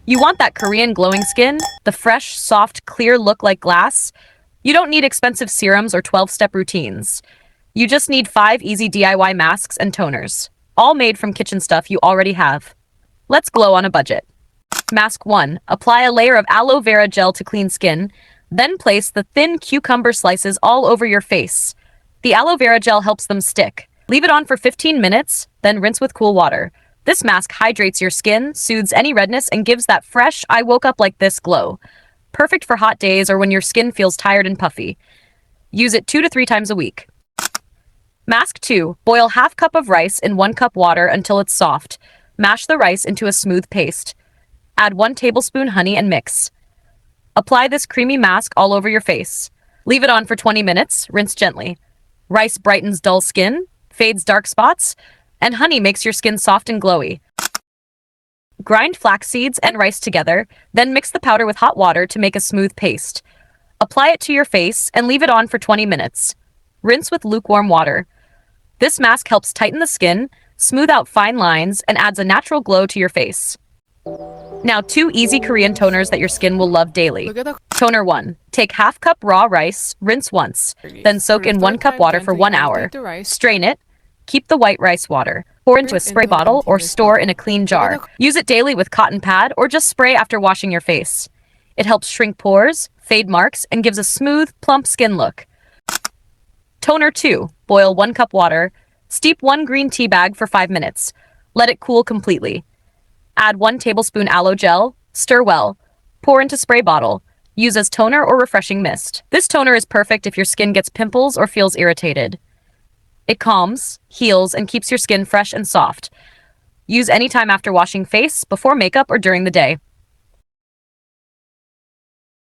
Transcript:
You want that Korean glowing skin? The fresh, soft, clear look like glass? You don't need expensive serums or 12-step routines. You just need 5 easy DIY masks and toners, all made from kitchen stuff you already have. Let's glow on a budget. Mask 1. Apply a layer of aloe vera gel to clean skin, then place the thin cucumber slices all over your face. The aloe vera gel helps them stick. Leave it on for 15 minutes, then rinse with cool water. This mask hydrates your skin, soothes any redness, and gives that fresh, I woke up like this glow. Perfect for hot days or when your skin feels tired and puffy. Use it 2 to 3 times a week. Mask 2. Boil half cup of rice in 1 cup water until it's soft. Mash the rice into a smooth paste. Add 1 tablespoon honey and mix. Apply this creamy mask all over your face. Leave it on for 20 minutes, rinse gently. Rice brightens dull skin, fades dark spots, and honey makes your skin soft and glowy. Grind flax seeds and rice together, then mix the powder with hot water to make a smooth paste. Apply it to your face and leave it on for 20 minutes. Rinse with lukewarm water. This mask helps tighten the skin, smooth out fine lines, and adds a natural glow to your face. Now 2 easy Korean toners that your skin will love daily. Toner 1. Take half cup raw rice, rinse once, then soak in 1 cup water for 1 hour. Strain it. Keep the white rice water. Pour into a spray bottle or store in a clean jar. Use it daily with cotton pad or just spray after washing your face. It helps shrink pores, fade marks, and gives a smooth, plump skin look. Toner 2. Boil 1 cup water. Steep 1 green tea bag for 5 minutes. Let it cool completely. Add 1 tablespoon aloe gel. Stir well. Pour into spray bottle. Use as toner or refreshing mist. This toner is perfect if your skin gets pimples or feels irritated. It calms, heals, and keeps your skin fresh and soft. Use anytime after washing face, before makeup, or during the day.